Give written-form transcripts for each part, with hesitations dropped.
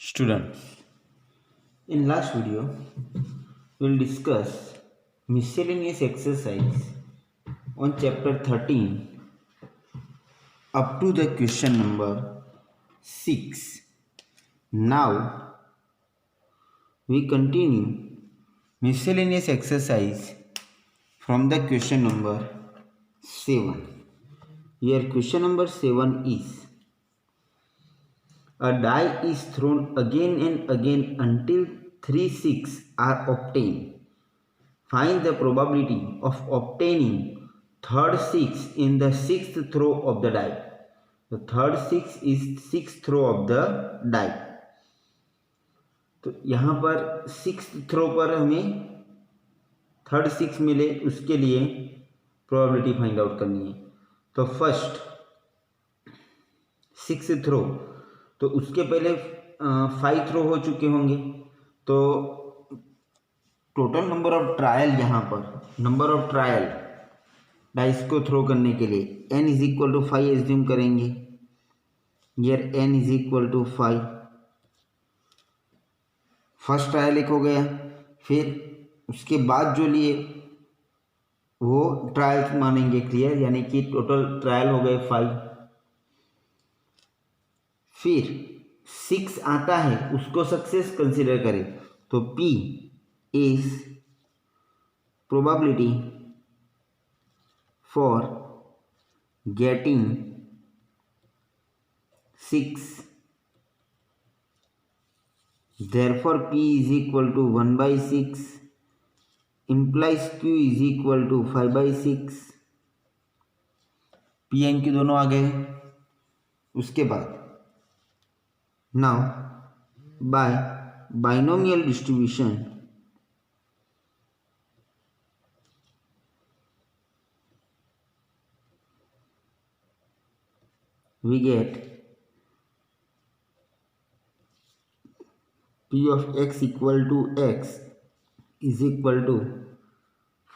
Students, in last video, we will discuss miscellaneous exercise on chapter 13 up to the question number 6. Now, we continue miscellaneous exercise from the question number 7. Here question number 7 is: a die is thrown again and again until 3 6 are obtained. Find the probability of obtaining third 6 in the sixth throw of the die. The third 6 is sixth throw of the die. तो यहाँ पर six throw पर हमें third 6 मिले, उसके लिए probability find out करनी है. तो फर्स्ट 6 थ्रो, तो उसके पहले 5 थ्रो हो चुके होंगे. तो टोटल नंबर ऑफ ट्रायल, यहाँ पर नंबर ऑफ ट्रायल डाइस को थ्रो करने के लिए n is equal to 5 assume करेंगे. Here n is equal to 5. First trial एक हो गया. फिर उसके बाद जो लिए वो ट्रायल्स मानेंगे क्लियर, यानी कि टोटल ट्रायल हो गए 5. फिर 6 आता है, उसको सक्सेस कंसिडर करें. तो P is probability for getting 6. Therefore P is equal to 1 by 6 implies Q is equal to 5 by 6. P and Q दोनों आ गए. उसके बाद now by binomial distribution we get P of x equal to x is equal to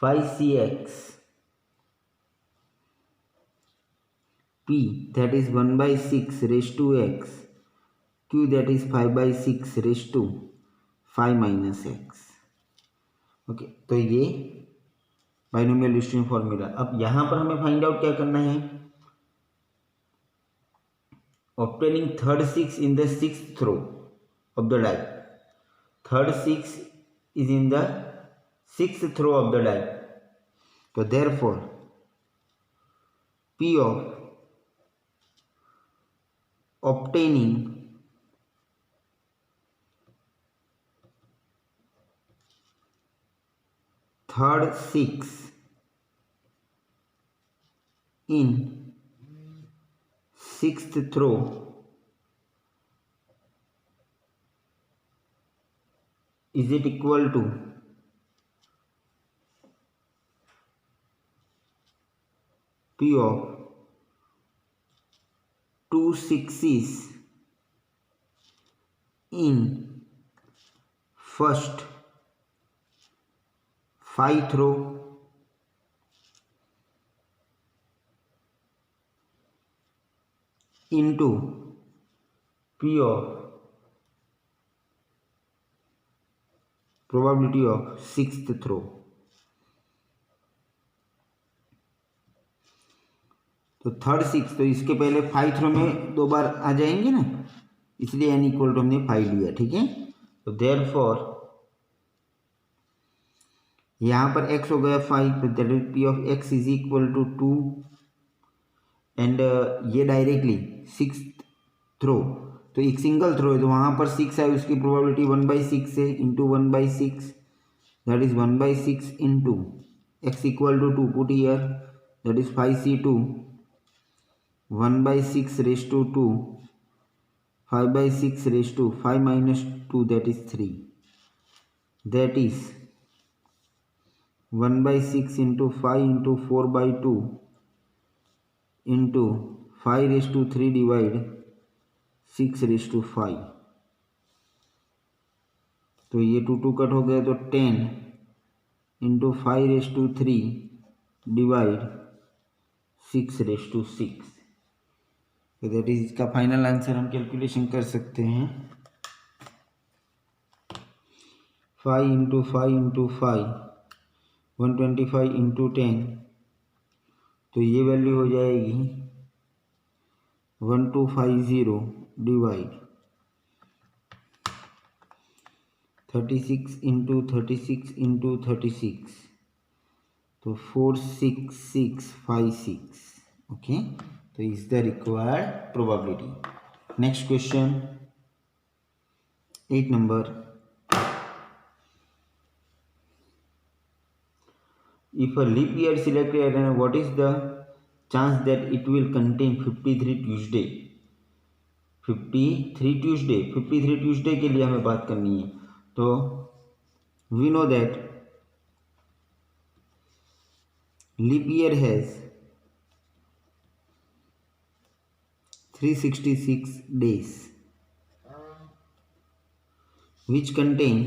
5cx. P that is 1 by 6 raised to x, Q that is 5 by 6 raised to 5 minus x. Okay, तो ये binomial distribution formula. अब यहाँ पर हमें find out क्या करना है? Obtaining third 6 in the sixth throw of the die. Third 6 is in the sixth throw of the die. तो therefore P of obtaining third 6 in sixth throw is it equal to P of 2 6s in first 5 throw into P of probability of sixth throw. तो third 6, तो इसके पहले 5 throw में 2 बार आ जाएंगे ना, इसलिए n equal to हमने 5 लिया. ठीक है. तो देयरफॉर यहाँ पर x हो गया 5, तो that is P of x is equal to 2. And ये डायरेक्टली 6 थ्रो, तो एक सिंगल थ्रो है, तो वहाँ पर 6 है, उसकी प्रोबेबिलिटी 1 by 6 है, into 1 by 6, that is 1 by 6 into x equal to 2, put here, that is 5c2, 1 by 6 raised to 2, 5 by 6 raised to 5 minus 2, that is 3. That is 1 by 6 into 5 into 4 by 2 into 5 raised to 3 divide 6 raised to 5. तो ये 2 cut हो गया, तो 10 into 5 raised to 3 divide 6 raised to 6. तो that is इसका final answer हम calculation कर सकते हैं. 5 इंटू 5 125 इंटू 10, तो ये वैल्यू हो जाएगी 1250 डिवाइड 36 इंटू 36 इंटू 36, तो 46656. ओके, तो is the required probability. Next question 8 number. If a leap year selected, what is the chance that it will contain 53 Tuesday? 53 Tuesday के लिए हमें बात करनी है. तो we know that leap year has 366 days, which contain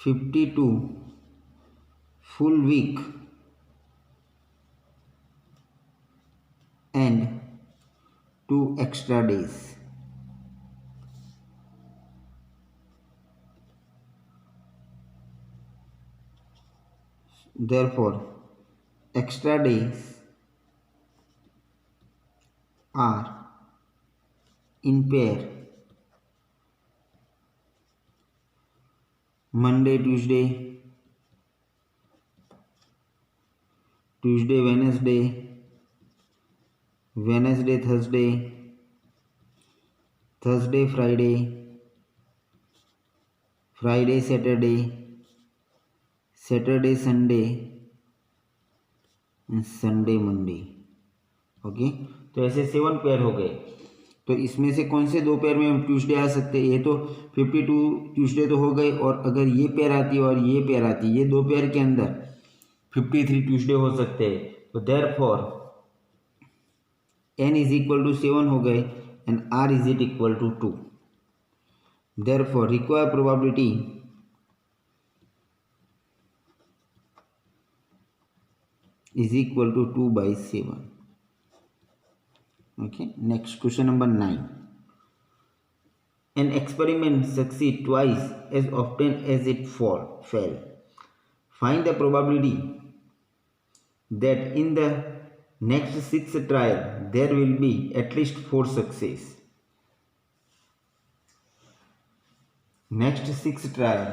52 full week and 2 extra days. Therefore, extra days are in pair Monday, Tuesday, Tuesday, Wednesday, Wednesday, Thursday, Thursday, Friday, Friday, Saturday, Saturday, Sunday, Sunday Monday. Okay, तो ऐसे 7 pair हो गए. तो इसमें से कौन से 2 pair में ट्यूसडे आ सकते हैं? ये तो 52 ट्यूसडे तो हो गए, और अगर ये पेयर आती है और ये पेयर आती है, ये 2 पेयर के अंदर 53 ट्यूसडे हो सकते हैं. तो therefore n is equal to 7 हो गए and r is it equal to 2. Therefore required probability is equal to 2/7. Okay, next question number 9. An experiment succeeds twice as often as it fail. Find the probability that in the next 6 trial there will be at least 4 success. Next 6 trial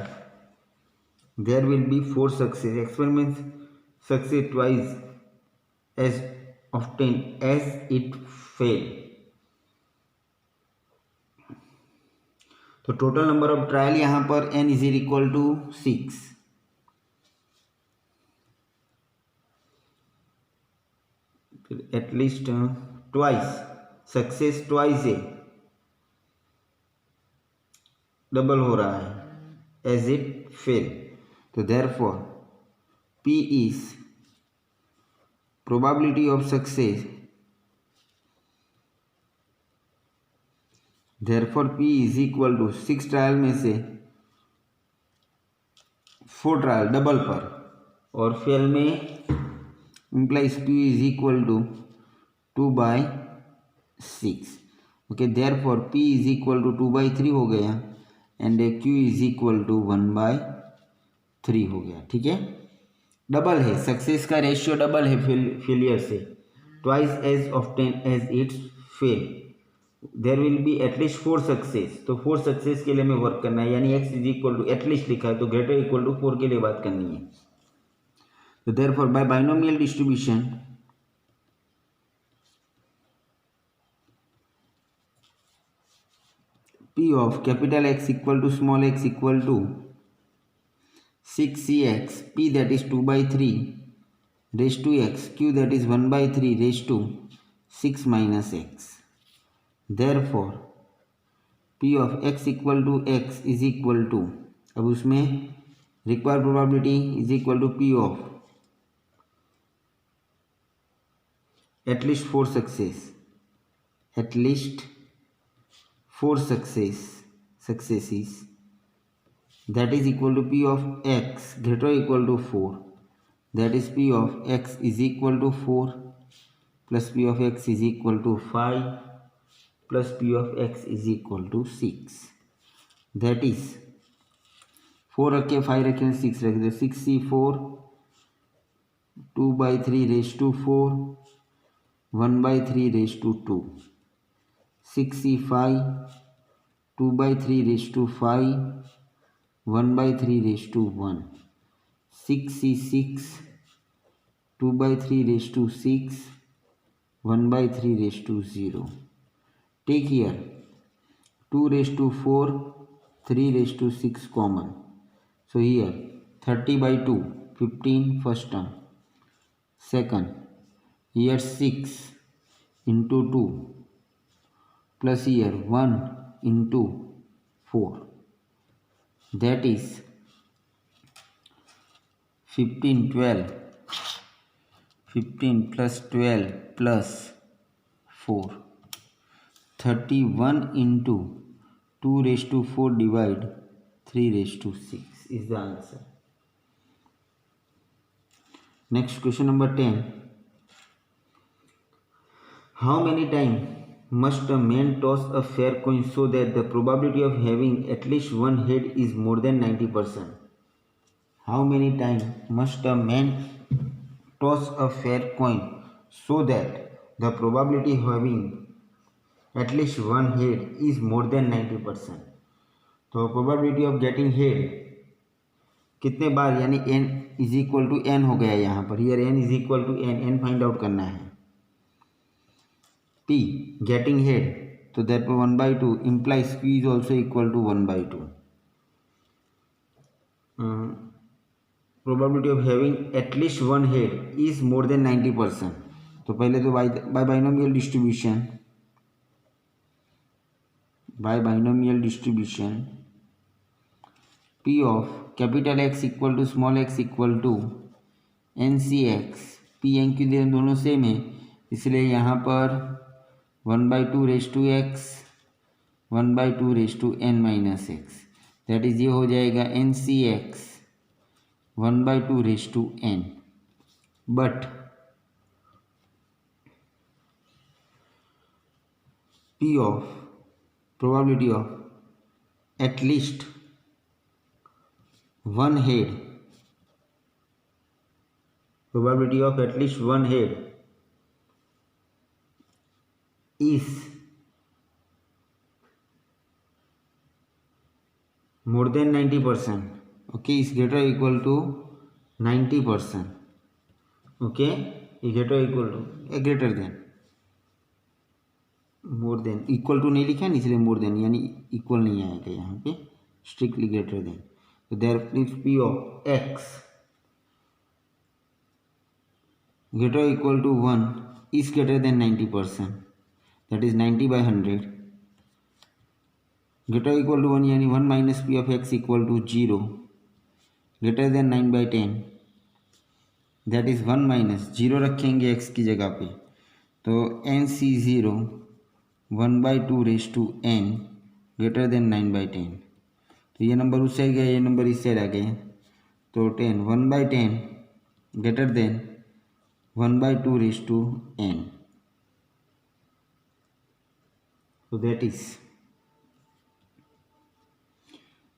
there will be 4 success. Experiments succeed twice as often as it fail. तो total number of trial यहाँ पर n is equal to 6. At least twice success twice है, double हो रहा है as it fail. तो therefore P is probability of success. Therefore P is equal to 6 trial में से 4 ट्रायल डबल पर, और फेल में implies P is equal to 2/6. Okay, therefore P is equal to 2/3 हो गया and Q is equal to 1/3 हो गया. ठीक है, डबल है, सक्सेस का रेशियो डबल है फेलियर से. Twice as often as it's fail there will be at least 4 success. तो 4 सक्सेस के लिए हमें वर्क करना है, यानी x is equal to at least लिखा है तो ग्रेटर इक्वल टू 4 के लिए बात करनी है. तो therefore by binomial distribution P of capital X equal to small x equal to 6cx, P that is 2/3 raised to x, Q that is 1/3 raised to 6 minus x. Therefore P of x equal to x is equal to, अब उसमें required probability is equal to P of at least 4 success, at least 4 successes, that is equal to P of x greater or equal to 4, that is P of x is equal to 4 plus P of x is equal to 5 plus p of x is equal to 6. That is 4 रखे 5 रखे 6 रख दे 6c4 2 by 3 raised to 4 1 by 3 raised to 2 6c5 2 by 3 raised to 5 1 by 3 raised to 1 6c6 2 by 3 raised to 6 1 by 3 raised to 0. Take here 2 raised to 4 3 raised to 6 common. So here 30 by 2 15 first term. Second here 6 into 2 plus here 1 into 4. That is 15 12 15 plus 12 plus 4 31 into 2 raised to 4 divide 3 raised to 6 is the answer. Next question number 10. How many times must a man toss a fair coin so that the probability of having at least one head is more than 90%? How many times must a man toss a fair coin so that the probability of having at least one head is more than 90%? तो probability of getting head कितने बार यानी n is equal to n हो गया यहाँ पर here n is equal to n find out करना है. p getting head तो that 1/2 implies q is also equal to 1/2. Probability of having at least one head is more than 90%. तो पहले तो by binomial distribution p of capital X equal to small x equal to NCX. p n q दोनों same है इसलिए यहाँ पर 1/2 raise to x 1/2 raise to n minus x that is ये हो जाएगा NCX 1/2 raise to n. But p of probability of at least one head is more than 90%. Okay, is greater or equal to 90%. Okay, is greater or equal to greater than more than equal to नहीं लिखा है इसलिए more than यानी equal नहीं आएगा यहाँ पे strictly greater than. So therefore if p of x greater or equal to 1 is greater than 90%, that is 90 by 100, greater or equal to 1 यानी 1 minus p of x equal to 0, greater than 9 by 10, that is 1 minus 0 रखेंगे x की जगह पे तो NC0 1/2 raise to n greater than 9 by 10. तो ये number उस side गया ये नंबर इस साइड आ गया तो 10 1/10 greater than 1/2 raised to n. So that is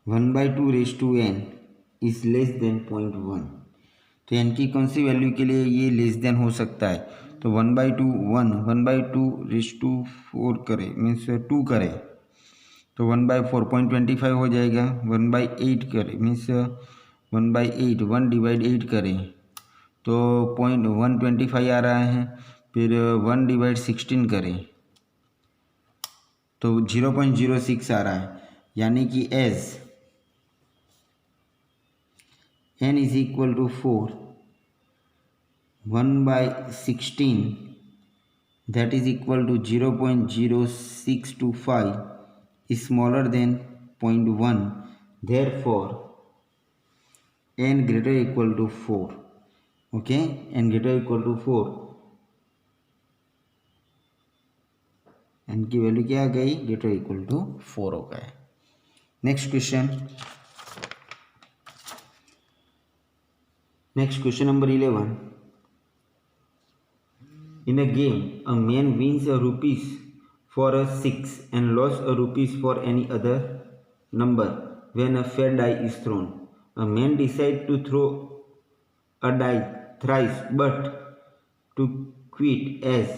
1/2 raised to n is less than 0.1. तो n की कौन सी वैल्यू के लिए ये लेस देन हो सकता है तो 1/2 raised to 4 करे मीन्स 2 करे तो 1/4 0.25 हो जाएगा 1/8 करे मीन्स 1/8 1 डिवाइड 8 करें तो 0.125 आ रहा है फिर 1 डिवाइड 16 करें तो 0.06 आ रहा है यानी कि as n is equal to 4 1/16 that is equal to 0.0625 is smaller than 0.1 therefore n greater equal to 4. Okay, n greater equal to 4 n की वैल्यू क्या आ गई greater equal to 4 हो गया. Next question number 11. In a game a man wins a rupees for a 6 and loss a rupees for any other number when a fair die is thrown. A man decides to throw a die thrice but to quit as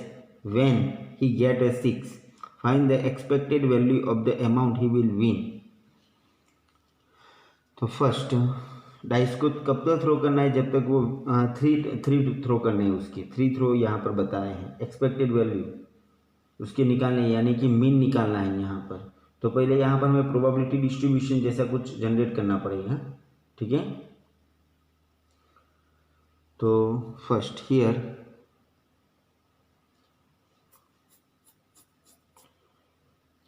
when he get a 6. Find the expected value of the amount he will win. तो first dice को कब तक throw करना है, जब तक वो three throw करने हैं उसके 3 थ्रो यहाँ पर बताए हैं। एक्सपेक्टेड वैल्यू उसके निकालने यानी कि मीन निकालना है यहाँ पर। तो पहले यहाँ पर हमें प्रोबेबिलिटी डिस्ट्रीब्यूशन जैसा कुछ जनरेट करना पड़ेगा, ठीक है। तो first here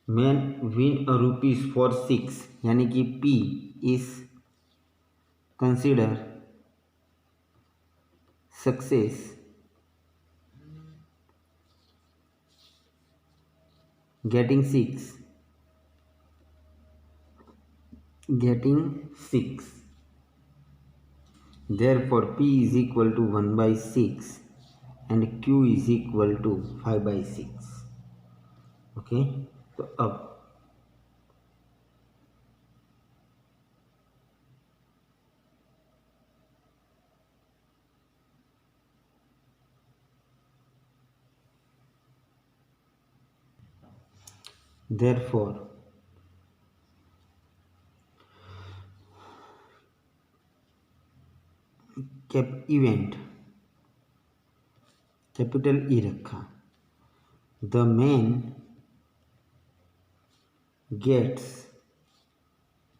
man win a rupees for 6 यानी कि P is consider success getting 6 therefore P is equal to 1 by 6 and Q is equal to 5 by 6. Okay तो अब therefore इवेंट कैपिटल ई रखा, the man gets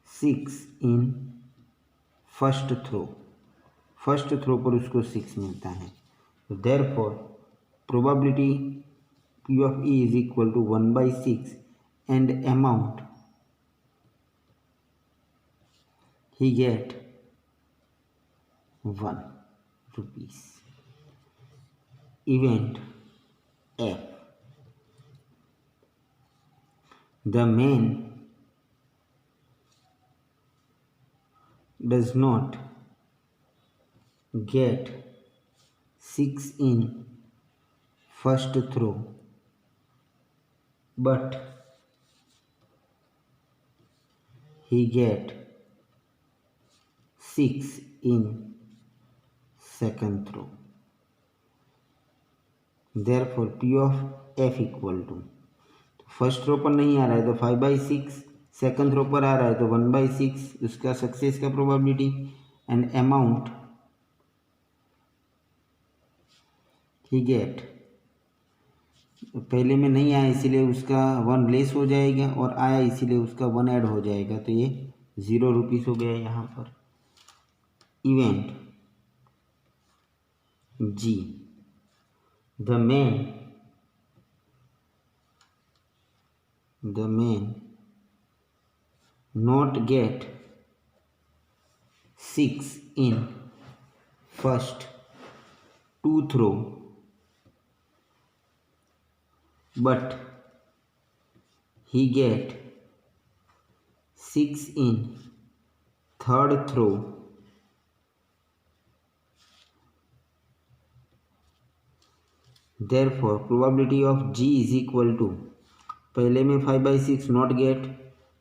6 in first throw पर उसको 6 मिलता है। तो therefore probability P of E is equal to 1 by 6 and amount he get 1 rupees. Event F, the man does not get 6 in first throw but he get 6 in second throw. Therefore P of F equal to, first throw पर नहीं आ रहा है तो 5 by 6, second throw पर आ रहा है तो 1 by 6 उसका सक्सेस का probability and amount he get, पहले में नहीं आया इसीलिए उसका 1 लेस हो जाएगा और आया इसीलिए उसका 1 ऐड हो जाएगा, तो ये 0 रुपीस हो गया यहाँ पर। Event G, the man not get 6 in first 2 throw but he get 6 in third throw therefore probability of G is equal to, पहले में 5 by 6 नॉट गेट,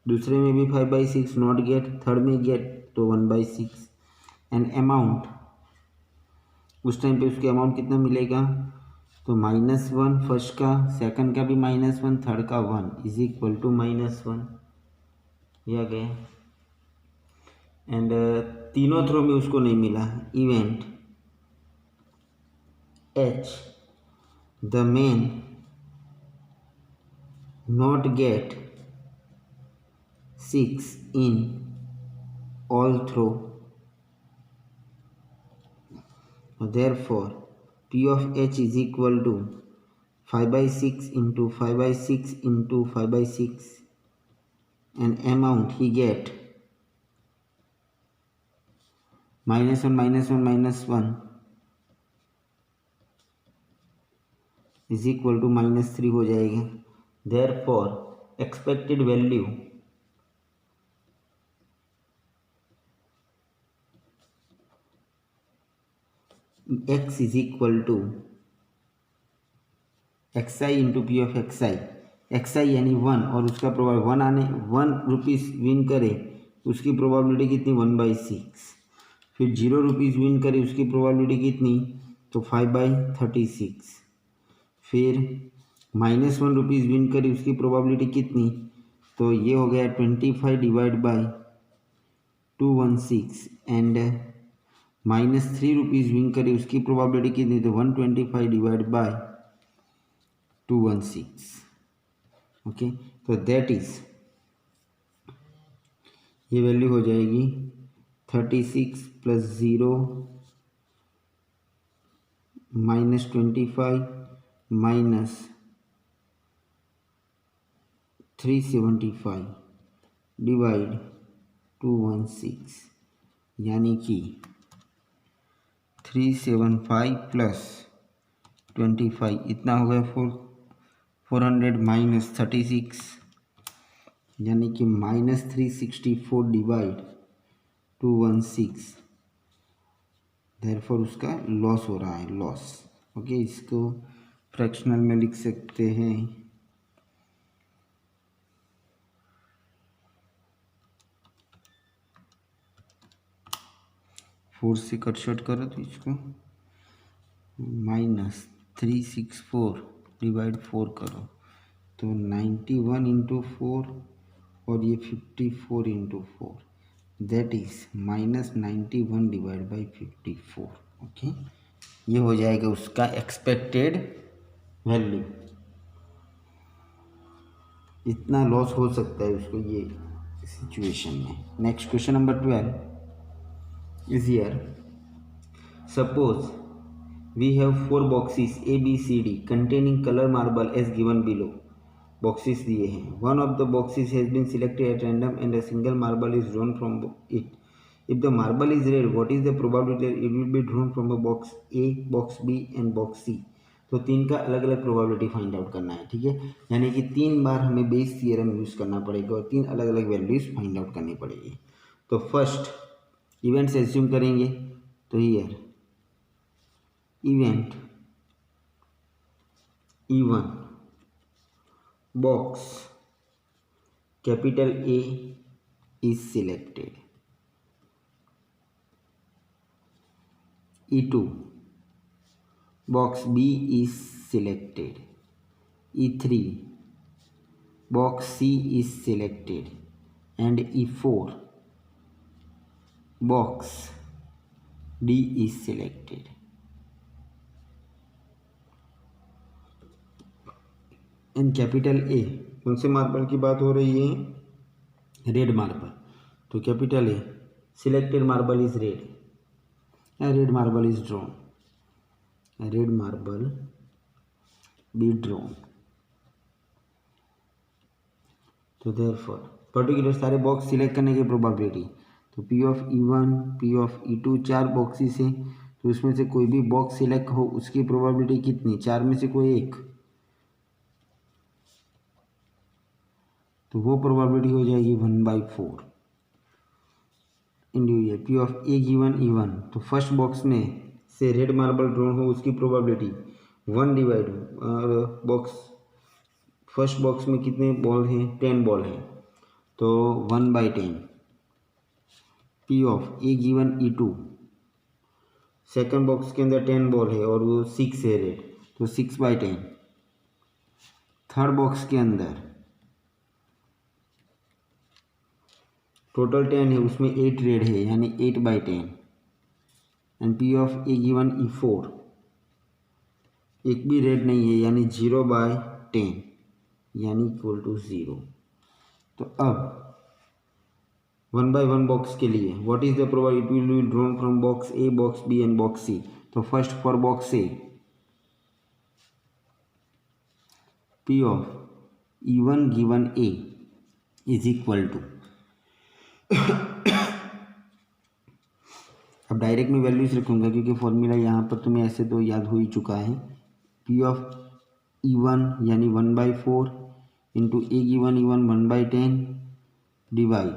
दूसरे में भी 5 by 6 नॉट गेट, थर्ड में गेट तो 1 by 6 एंड अमाउंट उस time पे उसके अमाउंट कितना मिलेगा तो -1 फर्स्ट का, सेकंड का भी -1, थर्ड का 1 इज इक्वल टू -1 यह गया एंड तीनों थ्रो में उसको नहीं मिला। Event H, the man not get 6 in all throw, therefore P of H is equal to 5 by 6 into 5 by 6 into 5 by 6 and amount he get -1 is equal to -3 हो जाएगा। Therefore expected value x is equal to xi into P of xi, XI यानी 1 और उसका probability 1 आने 1 rupees win करे उसकी probability कितनी 1/6। फिर 0 रुपीज़ विन करे उसकी प्रोबेबिलिटी कितनी तो 5/36। फिर -1 रुपीज़ विन करे उसकी प्रोबेबिलिटी कितनी तो ये हो गया 25 divide by 216 and -3 rupees win करे उसकी प्रोबेबिलिटी कितनी तो 125 डिवाइड बाय 216। ओके, तो दैट इज ये वैल्यू हो जाएगी 36 + 0 -25 -375 डिवाइड 216 यानी कि 375 + 25 इतना हो गया 400 - 36 यानी कि -364 डिवाइड 216। देयरफॉर उसका लॉस हो रहा है, लॉस। ओके, इसको फ्रैक्शनल में लिख सकते हैं 4 से कट शॉर्ट करो तो इसको -364 डिवाइड 4 करो तो 91 × 4 और ये 54 × 4 that is -91 divide by 54। Okay, ये हो जाएगा उसका एक्सपेक्टेड वैल्यू। इतना लॉस हो सकता है उसको ये सिचुएशन में। Next question number 12 is here. Suppose we have 4 boxes A B C D containing color marble as given below। Boxes दिए हैं, one of the boxes has been selected at random and a single marble is drawn from it. If the marble is red what is the probability it will be drawn from a box A, box B and box C. तो 3 का अलग अलग probability find out करना है, ठीक है। यानी कि 3 बार हमें बेस थियरम यूज़ करना पड़ेगा और 3 अलग अलग वैल्यूज फाइंड आउट करनी पड़ेगी। तो फर्स्ट इवेंट्स एज्यूम करेंगे, तो here event E1 box capital A is selected, E2 box B is selected, E3 box C is selected and E4 box D is selected। In capital A कौन से marble की बात हो रही है, red marble. तो capital A selected marble is red, red marble is drawn, red marble be drawn. तो therefore particular सारे बॉक्स सिलेक्ट करने की प्रोबेबिलिटी, तो P of E1 P of E2 4 boxes हैं, तो उसमें से कोई भी बॉक्स सिलेक्ट हो उसकी प्रोबेबिलिटी कितनी, 4 में से कोई एक, तो वो प्रोबेबिलिटी हो जाएगी 1/4 individual. P of A given E1, तो फर्स्ट बॉक्स में से रेड मार्बल ड्रॉन हो उसकी प्रोबेबिलिटी 1 डिवाइड, और बॉक्स फर्स्ट बॉक्स में कितने बॉल हैं 10 बॉल हैं, तो 1/10। P of A given E2, second box के अंदर 10 बॉल है और वो 6 है रेड, तो 6/10। थर्ड बॉक्स के अंदर टोटल 10 है, उसमें 8 रेड है यानी 8/10 and P of A given E4 एक भी रेड नहीं है यानी 0/10 यानी इक्वल टू 0। तो अब 1/1 बॉक्स के लिए what is the probability it will be drawn from box A, box B and box C. तो first for box A P of E1 given A is equal to, अब direct में values रखूँगा क्योंकि formula यहाँ पर तुम्हें ऐसे तो याद हो ही चुका है। पी ऑफ E1 यानी 1/4 into A given E1 1/10 divide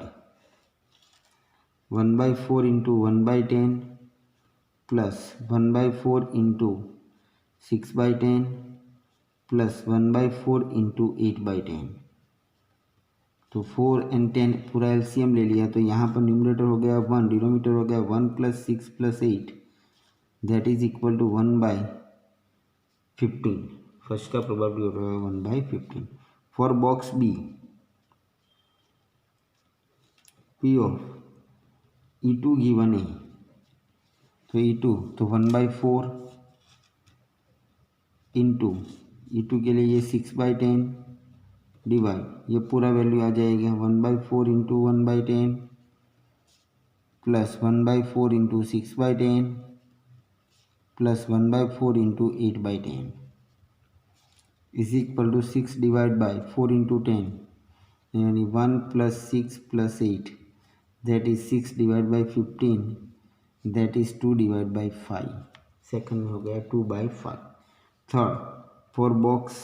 1/4 into 1/10 plus 1/4 into 6/10 plus 1/4 into 8/10। तो 4 and 10 पूरा एलसीएम ले लिया, तो यहाँ पर न्यूमरेटर हो गया 1, डिनोमीटर हो गया 1 + 6 + 8, that is equal to 1/15। First का प्रोबेबिलिटी हो रहा है 1/15। For box B, P of E2 given है, तो E2 तो 1/4 इंटू E2 के लिए ये 6/10 डिवाइड, ये पूरा वैल्यू आ जाएगा 1/4 into 1/10 plus 1/4 into 6/10 plus 1/4 into 8/10 is equal to 6 divide by 4 into 10, यानी 1 + 6 + 8, that is 6 divide by 15, that is 2 divide by 5। Second में हो गया 2/5। Third, for box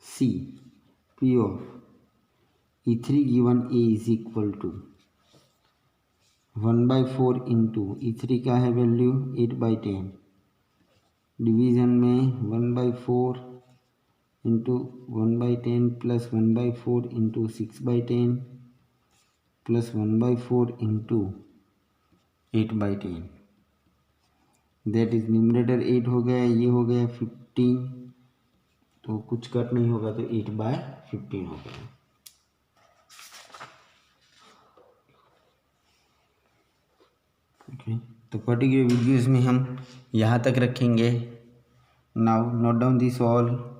C, P of E3 given A is equal to 1/4 into E3 का है value 8/10, division में 1/4 into 1/10 plus 1/4 into 6/10 plus 1/4 into 8/10, that is numerator 8 हो गया, ये हो गया 15, तो कुछ कट नहीं होगा, तो 8/15 हो गया। ओके, तो पर्टिकुलर वीडियोज़ में हम यहाँ तक रखेंगे। Now note down this all.